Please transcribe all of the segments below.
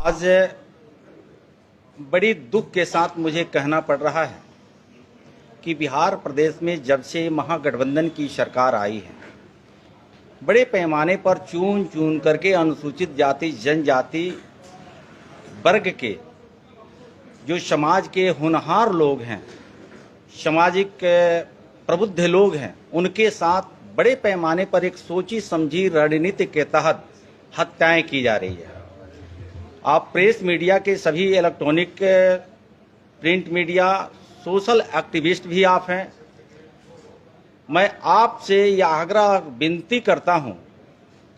आज बड़ी दुख के साथ मुझे कहना पड़ रहा है कि बिहार प्रदेश में जब से महागठबंधन की सरकार आई है, बड़े पैमाने पर चुन चुन करके अनुसूचित जाति जनजाति वर्ग के जो समाज के होनहार लोग हैं, सामाजिक प्रबुद्ध लोग हैं, उनके साथ बड़े पैमाने पर एक सोची समझी रणनीति के तहत हत्याएं की जा रही है। आप प्रेस मीडिया के सभी electronic print media social activist भी आप हैं। मैं आपसे यह आग्रह विनती करता हूं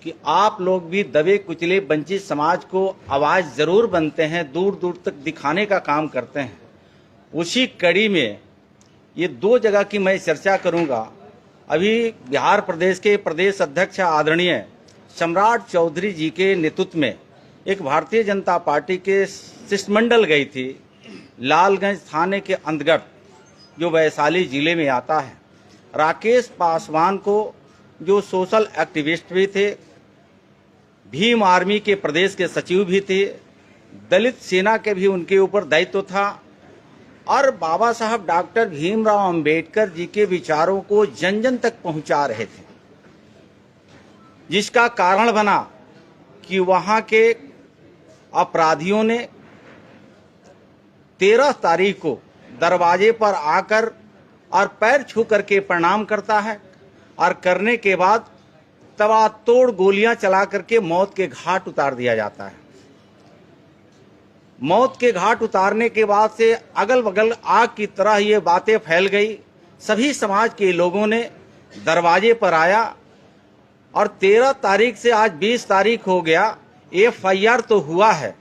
कि आप लोग भी दबे कुचले वंचित समाज को आवाज़ ज़रूर बनते हैं, दूर दूर तक दिखाने का काम करते हैं। उसी कड़ी में ये दो जगह की मैं चर्चा करूंगा। अभी बिहार प्रदेश के प्रदेश अध्यक्ष आदरणीय सम्राट चौधरी जी के नेतृत्व में एक भारतीय जनता पार्टी के शिष्टमंडल गई थी लालगंज थाने के अंतर्गत, जो वैशाली जिले में आता है। राकेश पासवान को, जो सोशल एक्टिविस्ट भी थे, भीम आर्मी के प्रदेश के सचिव भी थे, दलित सेना के भी उनके ऊपर दायित्व था और बाबा साहब डॉक्टर भीमराव अंबेडकर जी के विचारों को जन जन तक पहुंचा रहे थे, जिसका कारण बना कि वहां के अपराधियों ने 13 तारीख को दरवाजे पर आकर और पैर छू करके प्रणाम करता है और करने के बाद तबातोड़ गोलियां चला करके मौत के घाट उतार दिया जाता है। मौत के घाट उतारने के बाद से अगल बगल आग की तरह ये बातें फैल गई। सभी समाज के लोगों ने दरवाजे पर आया और 13 तारीख से आज 20 तारीख हो गया। FIR तो हुआ है,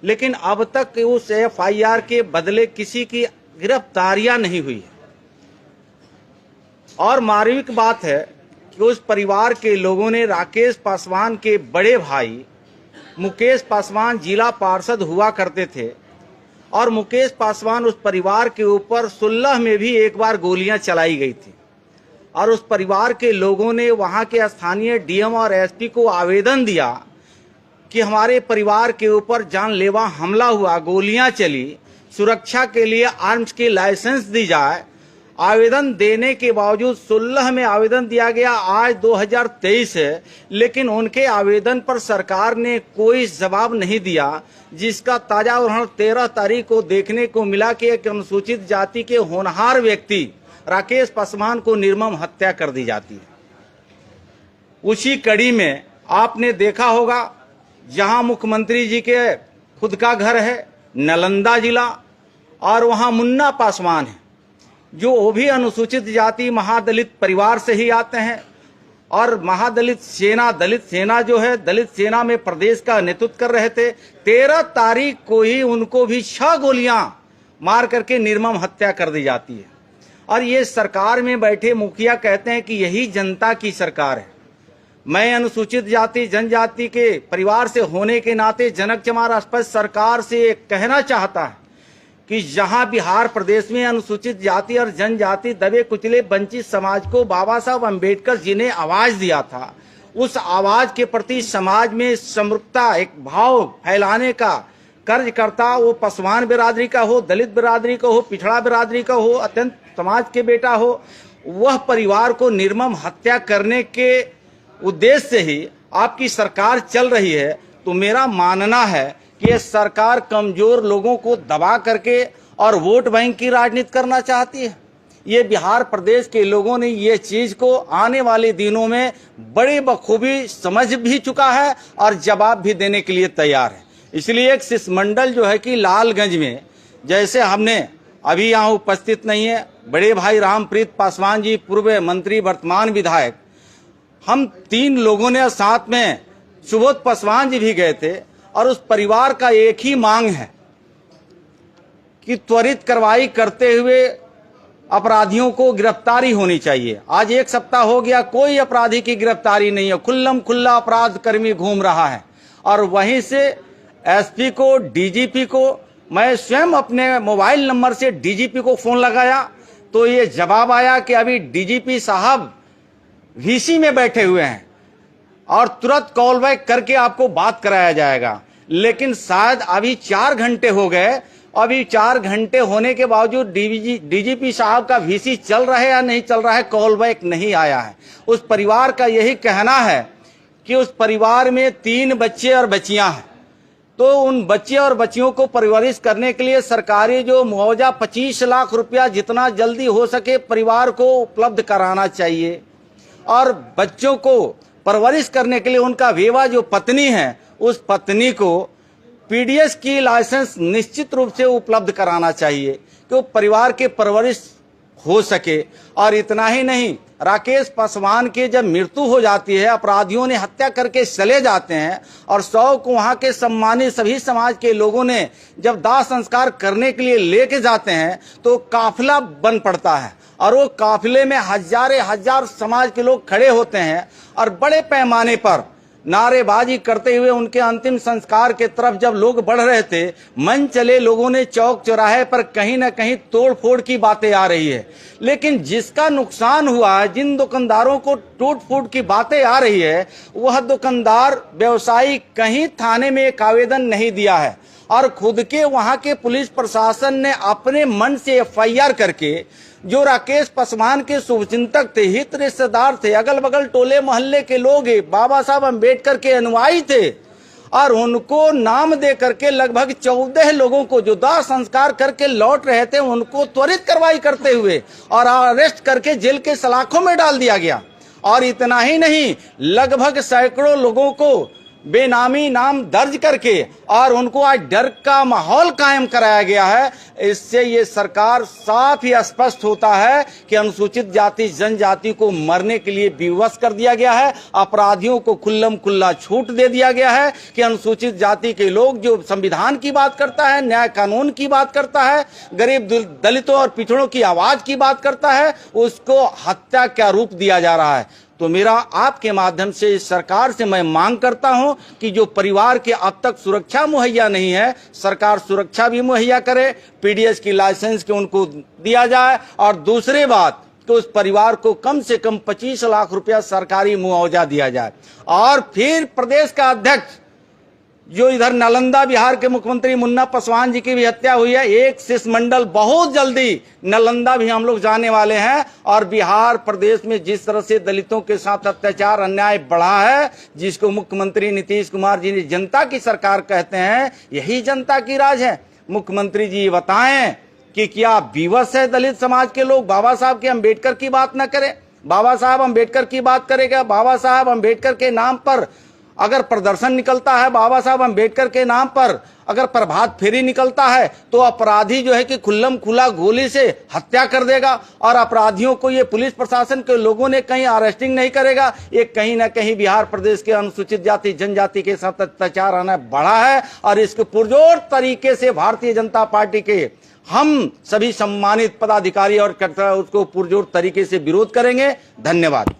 लेकिन अब तक उस FIR के बदले किसी की गिरफ्तारियां नहीं हुई है। और मार्मिक बात है कि उस परिवार के लोगों ने राकेश पासवान के बड़े भाई मुकेश पासवान जिला पार्षद हुआ करते थे और मुकेश पासवान उस परिवार के ऊपर 16 में भी एक बार गोलियां चलाई गई थी और उस परिवार के लोगों ने वहां के स्थानीय DM और SP को आवेदन दिया कि हमारे परिवार के ऊपर जानलेवा हमला हुआ, गोलियां चली, सुरक्षा के लिए आर्म्स की लाइसेंस दी जाए। आवेदन देने के बावजूद 16 में आवेदन दिया गया, आज 2023 है, लेकिन उनके आवेदन पर सरकार ने कोई जवाब नहीं दिया, जिसका ताजा उदाहरण 13 तारीख को देखने को मिला कि एक अनुसूचित जाति के होनहार व्यक्ति राकेश पासवान को निर्मम हत्या कर दी जाती है। उसी कड़ी में आपने देखा होगा, जहां मुख्यमंत्री जी के खुद का घर है नालंदा जिला, और वहां मुन्ना पासवान है, जो वो भी अनुसूचित जाति महादलित परिवार से ही आते हैं और महादलित सेना, दलित सेना जो है, दलित सेना में प्रदेश का नेतृत्व कर रहे थे। 13 तारीख को ही उनको भी 6 गोलियां मार करके निर्मम हत्या कर दी जाती है। और ये सरकार में बैठे मुखिया कहते हैं कि यही जनता की सरकार है। मैं अनुसूचित जाति जनजाति के परिवार से होने के नाते जनक चमार स्पष्ट सरकार से कहना चाहता है कि जहां बिहार प्रदेश में अनुसूचित जाति और जनजाति दबे कुचले वंचित समाज को बाबा साहब अम्बेडकर जी ने आवाज दिया था, उस आवाज के प्रति समाज में समरूपता, एक भाव फैलाने का कर्ज करता, वो पासवान बिरादरी का हो, दलित बिरादरी का हो, पिछड़ा बिरादरी का हो, अत्यंत समाज के बेटा हो, वह परिवार को निर्मम हत्या करने के उद्देश्य से ही आपकी सरकार चल रही है। तो मेरा मानना है कि ये सरकार कमजोर लोगों को दबा करके और वोट बैंक की राजनीति करना चाहती है। ये बिहार प्रदेश के लोगों ने ये चीज को आने वाले दिनों में बड़े बखूबी समझ भी चुका है और जवाब भी देने के लिए तैयार है। इसलिए एक शिष्टमंडल जो है कि लालगंज में, जैसे हमने अभी यहाँ उपस्थित नहीं है बड़े भाई रामप्रीत पासवान जी, पूर्व मंत्री वर्तमान विधायक, हम 3 लोगों ने साथ में सुबोध पासवान जी भी गए थे और उस परिवार का एक ही मांग है कि त्वरित कार्रवाई करते हुए अपराधियों को गिरफ्तारी होनी चाहिए। आज 1 सप्ताह हो गया, कोई अपराधी की गिरफ्तारी नहीं है, खुल्लम खुल्ला अपराध कर्मी घूम रहा है। और वहीं से SP को, DGP को, मैं स्वयं अपने मोबाइल नंबर से DGP को फोन लगाया तो ये जवाब आया कि अभी DGP साहब VC में बैठे हुए हैं और तुरंत कॉल बैक करके आपको बात कराया जाएगा। लेकिन शायद अभी 4 घंटे हो गए, अभी 4 घंटे होने के बावजूद डीजीपी साहब का वीसी चल रहा है या नहीं चल रहा है, कॉल बैक नहीं आया है। उस परिवार का यही कहना है कि उस परिवार में 3 बच्चे और बच्चियां हैं, तो उन बच्चे और बच्चियों को परवरिश करने के लिए सरकारी जो मुआवजा 25 लाख रुपया जितना जल्दी हो सके परिवार को उपलब्ध कराना चाहिए, और बच्चों को परवरिश करने के लिए उनका विधवा जो पत्नी है उस पत्नी को पीडीएस की लाइसेंस निश्चित रूप से उपलब्ध कराना चाहिए कि वो परिवार के परवरिश हो सके। और इतना ही नहीं, राकेश पासवान की जब मृत्यु हो जाती है, अपराधियों ने हत्या करके चले जाते हैं और 100 को वहां के सम्मानित सभी समाज के लोगों ने जब दाह संस्कार करने के लिए लेके जाते हैं तो काफिला बन पड़ता है, और वो काफिले में हजार समाज के लोग खड़े होते हैं और बड़े पैमाने पर नारेबाजी करते हुए उनके अंतिम संस्कार के तरफ जब लोग बढ़ रहे थे, मन चले लोगों ने चौक चौराहे पर कहीं ना कहीं तोड़ फोड़ की बातें आ रही है। लेकिन जिसका नुकसान हुआ है, जिन दुकानदारों को टूट फूट की बातें आ रही है, वह दुकानदार व्यवसायी कहीं थाने में एक आवेदन नहीं दिया है, और खुद के वहां के पुलिस प्रशासन ने अपने मन से एफआईआर करके जो राकेश पासवान के शुभचिंतक थे, हित रिश्तेदार थे, अगल बगल टोले मोहल्ले के लोग बाबा साहब अम्बेडकर के अनुयायी थे, और उनको नाम दे करके लगभग 14 लोगों को जो दाह संस्कार करके लौट रहे थे उनको त्वरित कार्रवाई करते हुए और अरेस्ट करके जेल के सलाखों में डाल दिया गया। और इतना ही नहीं, लगभग सैकड़ों लोगों को बेनामी नाम दर्ज करके और उनको आज डर का माहौल कायम कराया गया है। इससे ये सरकार साफ ही स्पष्ट होता है कि अनुसूचित जाति जनजाति को मरने के लिए विवश कर दिया गया है। अपराधियों को खुल्लम खुल्ला छूट दे दिया गया है कि अनुसूचित जाति के लोग जो संविधान की बात करता है, न्याय कानून की बात करता है, गरीब दलितों और पिछड़ों की आवाज की बात करता है, उसको हत्या का रूप दिया जा रहा है। तो मेरा आपके माध्यम से इस सरकार से मैं मांग करता हूं कि जो परिवार के अब तक सुरक्षा मुहैया नहीं है, सरकार सुरक्षा भी मुहैया करे, पीडीएस की लाइसेंस के उनको दिया जाए, और दूसरी बात कि उस परिवार को कम से कम 25 लाख रुपया सरकारी मुआवजा दिया जाए। और फिर प्रदेश का अध्यक्ष जो इधर नालंदा बिहार के मुख्यमंत्री मुन्ना पासवान जी की भी हत्या हुई है, एक शिष्टमंडल बहुत जल्दी नालंदा भी हम लोग जाने वाले हैं। और बिहार प्रदेश में जिस तरह से दलितों के साथ अत्याचार अन्याय बढ़ा है, जिसको मुख्यमंत्री नीतीश कुमार जी ने जनता की सरकार कहते हैं, यही जनता की राज है। मुख्यमंत्री जी बताएं कि क्या विवश है दलित समाज के लोग बाबा साहब के अम्बेडकर की बात न करें? बाबा साहब अम्बेडकर की बात करेगा? बाबा साहब अम्बेडकर के नाम पर अगर प्रदर्शन निकलता है, बाबा साहब अम्बेडकर के नाम पर अगर प्रभात फेरी निकलता है, तो अपराधी जो है कि खुल्लम खुला गोली से हत्या कर देगा, और अपराधियों को ये पुलिस प्रशासन के लोगों ने कहीं अरेस्टिंग नहीं करेगा। ये कहीं ना कहीं बिहार प्रदेश के अनुसूचित जाति जनजाति के साथ अत्याचार आना बढ़ा है, और इसको पुरजोर तरीके से भारतीय जनता पार्टी के हम सभी सम्मानित पदाधिकारी और कर्ता उसको पुरजोर तरीके से विरोध करेंगे। धन्यवाद।